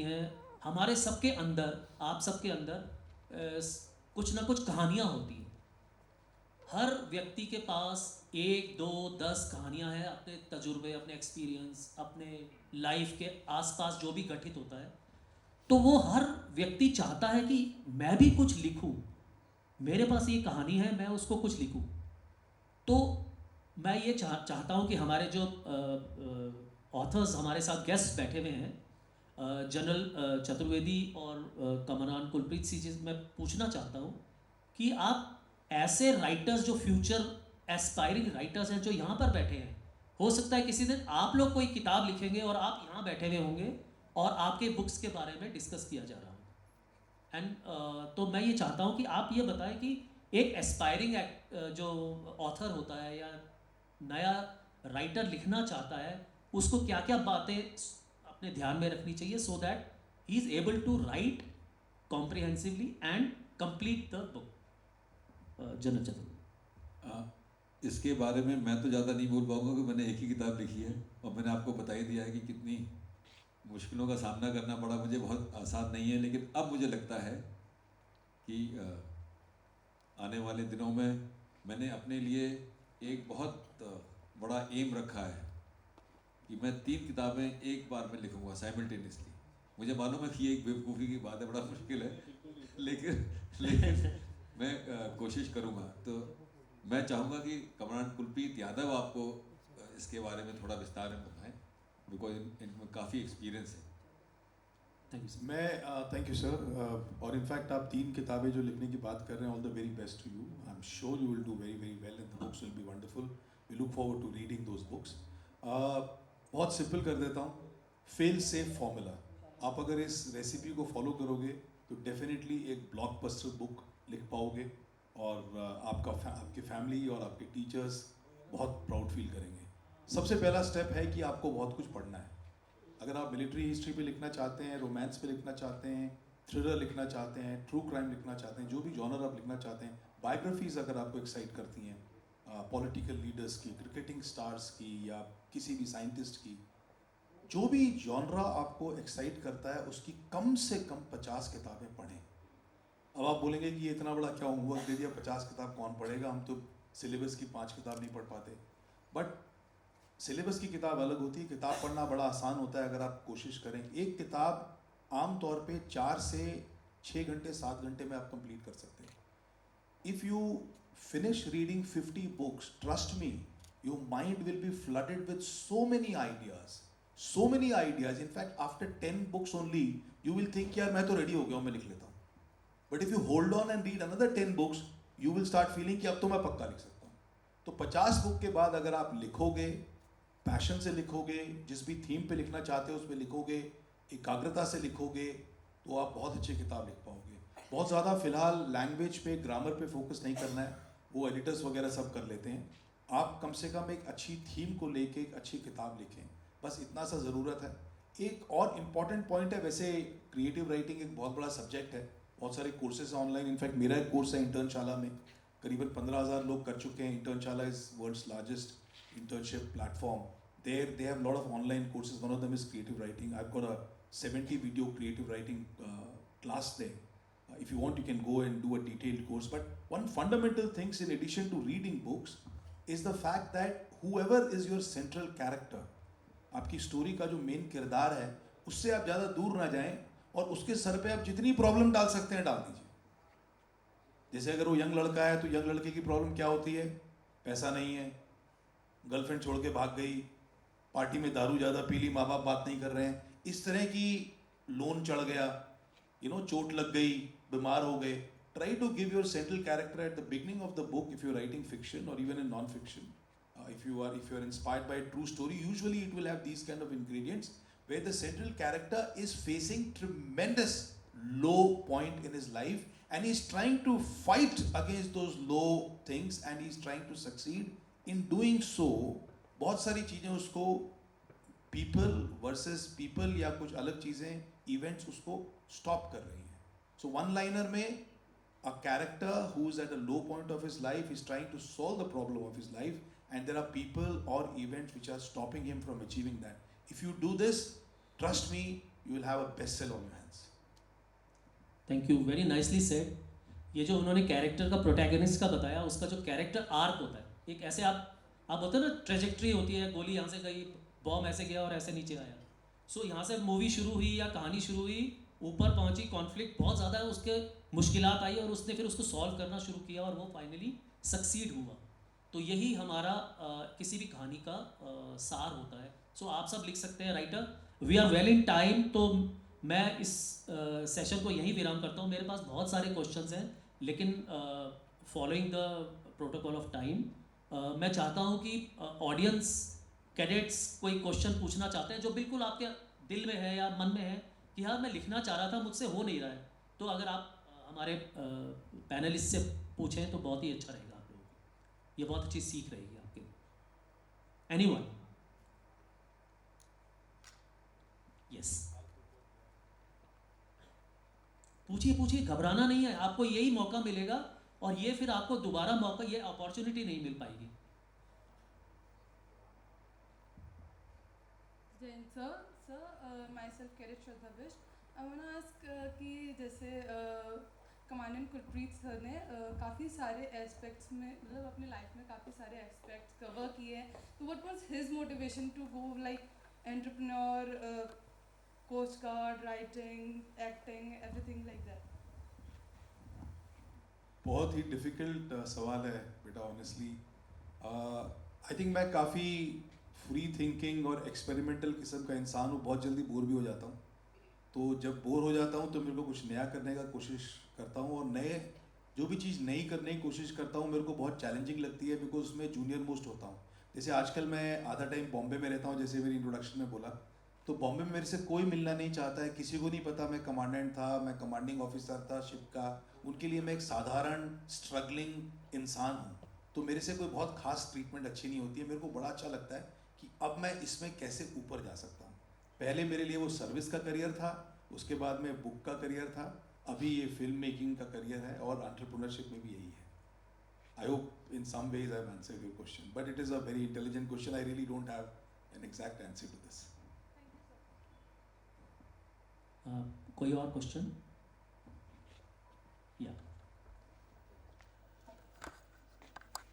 हैं। हमारे सबके अंदर, आप सबके अंदर कुछ ना कुछ कहानियाँ होती हैं। हर व्यक्ति के पास एक दो 10 कहानियाँ हैं, अपने तजुर्बे, अपने एक्सपीरियंस, अपने लाइफ के आसपास जो भी घटित होता है। तो वो हर व्यक्ति चाहता है कि मैं भी कुछ लिखूं, मेरे पास ये कहानी है, मैं उसको कुछ लिखूं। तो मैं ये चाहता हूँ कि हमारे जो ऑथर्स हमारे साथ गेस्ट बैठे हुए हैं, जनरल चतुर्वेदी और कमरान कुलप्रीत सिंह जी, मैं पूछना चाहता हूँ कि आप ऐसे राइटर्स जो फ्यूचर एस्पायरिंग राइटर्स हैं जो यहाँ पर बैठे हैं, हो सकता है किसी दिन आप लोग कोई किताब लिखेंगे और आप यहाँ बैठे हुए होंगे और आपके बुक्स के बारे में डिस्कस किया जा रहा होगा। एंड तो मैं ये चाहता हूँ कि आप ये बताएं कि एक एस्पायरिंग जो ऑथर होता है या नया राइटर लिखना चाहता है, उसको क्या क्या बातें अपने ध्यान में रखनी चाहिए so that he is able to write comprehensively and complete the book. General Chaturvedi. इसके बारे में मैं तो ज़्यादा नहीं बोल पाऊँगा कि मैंने एक ही किताब लिखी है और मैंने आपको बता ही दिया है कि कितनी मुश्किलों का सामना करना पड़ा मुझे, बहुत आसान नहीं है। लेकिन अब मुझे लगता है कि आने वाले दिनों में मैंने अपने लिए एक बहुत बड़ा एम रखा है कि मैं 3 किताबें एक बार में लिखूँगा साइमल्टेनियसली। मुझे मालूम है कि ये एक बेवकूफ़ी की बात है, बड़ा मुश्किल है, लेकिन मैं कोशिश करूँगा। तो मैं चाहूँगा कि कमरान कुलप्रीत यादव आपको इसके बारे में थोड़ा विस्तार में बताएं, बिकॉज इनमें काफ़ी एक्सपीरियंस है। Thank you sir. मैं थैंक यू सर। और इनफैक्ट आप 3 किताबें जो लिखने की बात कर रहे हैं, all the very best to you. I am sure you will do very very well and the books will be wonderful. We look forward to reading those books. बहुत सिंपल कर देता हूँ, फेल सेफ फॉर्मूला। आप अगर इस recipe को follow करोगे तो डेफिनेटली एक ब्लॉकबस्टर बुक लिख पाओगे और आपकी फैमिली और आपके टीचर्स बहुत प्राउड फील करेंगे। सबसे पहला स्टेप है कि आपको बहुत कुछ पढ़ना है। अगर आप मिलिट्री हिस्ट्री पे लिखना चाहते हैं, रोमांस पे लिखना चाहते हैं, थ्रिलर लिखना चाहते हैं, ट्रू क्राइम लिखना चाहते हैं, जो भी जॉनर आप लिखना चाहते हैं, बायोग्राफीज़ अगर आपको एक्साइट करती हैं, पॉलिटिकल लीडर्स की, क्रिकेटिंग स्टार्स की या किसी भी साइंटिस्ट की, जो भी जॉनरा आपको एक्साइट करता है उसकी कम से कम 50 किताबें पढ़ें। अब आप बोलेंगे कि ये इतना बड़ा क्या होमवर्क दे दिया, 50 किताब कौन पढ़ेगा, हम तो सिलेबस की 5 किताब नहीं पढ़ पाते। बट सिलेबस की किताब अलग होती है, किताब पढ़ना बड़ा आसान होता है अगर आप कोशिश करें। एक किताब आम तौर पे 4 से 6 घंटे 7 घंटे में आप कंप्लीट कर सकते हैं। If you finish reading 50 books, trust me, your mind will be flooded with so many ideas. In fact, after 10 books only you will think यार मैं तो रेडी हो गया हूँ, मैं लिख लेता हूँ। But if you hold on and read another 10 books, you will start feeling कि अब तो मैं पक्का लिख सकता हूँ। तो 50 बुक के बाद अगर आप लिखोगे, पैशन से लिखोगे, जिस भी थीम पे लिखना चाहते हो उस पर लिखोगे, एकाग्रता से लिखोगे, तो आप बहुत अच्छी किताब लिख पाओगे। बहुत ज़्यादा फिलहाल लैंग्वेज पे, ग्रामर पे फोकस नहीं करना है, वो एडिटर्स वगैरह सब कर लेते हैं। आप कम से कम एक अच्छी थीम को लेके एक अच्छी किताब लिखें, बस इतना सा ज़रूरत है। एक और इम्पॉर्टेंट पॉइंट है, वैसे क्रिएटिव राइटिंग एक बहुत बड़ा सब्जेक्ट है, बहुत सारे कोर्सेज ऑनलाइन, इनफैक्ट मेरा एक कोर्स है इंटर्नशाला में, करीबन 15,000 लोग कर चुके हैं। Internshala is world's largest internship platform. There they have a lot of online courses. One of them is creative writing. I've got a 70 video creative writing class there. If you want, you can go and do a detailed course. But one fundamental things in addition to reading books is the fact that whoever is your central character, आपकी story का जो main किरदार है, उससे आप ज़्यादा दूर ना जाएं और उसके सर पे आप जितनी प्रॉब्लम डाल सकते हैं डाल दीजिए। जैसे अगर वो यंग लड़का है तो यंग लड़के की प्रॉब्लम क्या होती है? पैसा नहीं है, गर्लफ्रेंड छोड़ के भाग गई, पार्टी में दारू ज़्यादा पी ली, माँ बाप बात नहीं कर रहे हैं, इस तरह की, लोन चढ़ गया, चोट लग गई, बीमार हो गए। Try to give your central character at the beginning of the book if you writing fiction और even in non fiction. If you are inspired by a true story, usually it will have these kind of ingredients where the central character is facing tremendous low point in his life and he's trying to fight against those low things and he's trying to succeed in doing so। बहुत सारी चीज़ें उसको, people versus people या कुछ अलग चीज़ें, events उसको stop कर रही हैं। So one liner में a character who is at a low point of his life is trying to solve the problem of his life and there are people or events which are stopping him from achieving that. If you do this, trust me, you will have a bestseller on your hands. Thank you, very nicely said. ये जो उन्होंने character का protagonist का बताया, उसका जो character arc होता है, एक ऐसे आप होते हैं ना, ट्रेजेक्ट्री होती है, गोली यहाँ से गई, बॉम्ब ऐसे गया और ऐसे नीचे आया। सो यहाँ से मूवी शुरू हुई या कहानी शुरू हुई, ऊपर पहुँची, कॉन्फ्लिक्ट बहुत ज़्यादा है, उसके मुश्किलात आई और उसने फिर उसको सॉल्व करना शुरू किया और वो फाइनली सक्सीड हुआ। तो यही हमारा किसी भी कहानी का सार होता है। सो आप सब लिख सकते हैं writer. We are well in time, तो मैं इस सेशन को यहीं विराम करता हूँ। मेरे पास बहुत सारे क्वेश्चंस हैं, लेकिन following the protocol of time मैं चाहता हूँ कि ऑडियंस कैडेट्स कोई क्वेश्चन पूछना चाहते हैं जो बिल्कुल आपके दिल में है या मन में है कि हाँ मैं लिखना चाह रहा था, मुझसे हो नहीं रहा है, तो अगर आप हमारे पैनलिस्ट से पूछें तो बहुत ही अच्छा रहेगा आप लोगों को। ये बहुत अच्छी सीख रहेगी आपके लिए। एनीवन? यस, पूछिए पूछिए, घबराना नहीं है, आपको यही मौका मिलेगा और ये फिर आपको दोबारा मौका, ये अपॉर्चुनिटी नहीं मिल पाएगी। Jain sir, myself cadet Shraddha Vish. I want to ask कि जैसे कमांडेंट गुरप्रीत सर ने काफ़ी सारे एस्पेक्ट्स में, मतलब अपनी लाइफ में काफ़ी सारे एस्पेक्ट्स कवर किए हैं, तो what was his motivation to go like entrepreneur, coast guard, writing, acting, everything like that? बहुत ही डिफ़िकल्ट सवाल है बेटा, ऑनेस्टली। आई थिंक मैं काफ़ी फ्री थिंकिंग और एक्सपेरिमेंटल किस्म का इंसान हूँ, बहुत जल्दी बोर भी हो जाता हूँ। तो जब बोर हो जाता हूँ तो मेरे को कुछ नया करने का कोशिश करता हूँ, और जो भी चीज़ नई करने की कोशिश करता हूँ मेरे को बहुत चैलेंजिंग लगती है, बिकॉज उसमें जूनियर मोस्ट होता हूँ। जैसे आजकल मैं आधा टाइम बॉम्बे में रहता हूँ, जैसे मेरी इंट्रोडक्शन में बोला, तो बॉम्बे में मेरे से कोई मिलना नहीं चाहता है, किसी को नहीं पता मैं कमांडेंट था, मैं कमांडिंग ऑफिसर था शिप का। उनके लिए मैं एक साधारण स्ट्रगलिंग इंसान हूँ, तो मेरे से कोई बहुत खास ट्रीटमेंट अच्छी नहीं होती है। मेरे को बड़ा अच्छा लगता है कि अब मैं इसमें कैसे ऊपर जा सकता हूँ। पहले मेरे लिए वो सर्विस का करियर था, उसके बाद में बुक का करियर था, अभी ये फिल्म मेकिंग का करियर है, और एंटरप्रेन्योरशिप में भी यही है। I hope in some ways I've answered your question, but it is a very intelligent question. I really don't have an exact answer to this. Thank you sir. कोई और question? या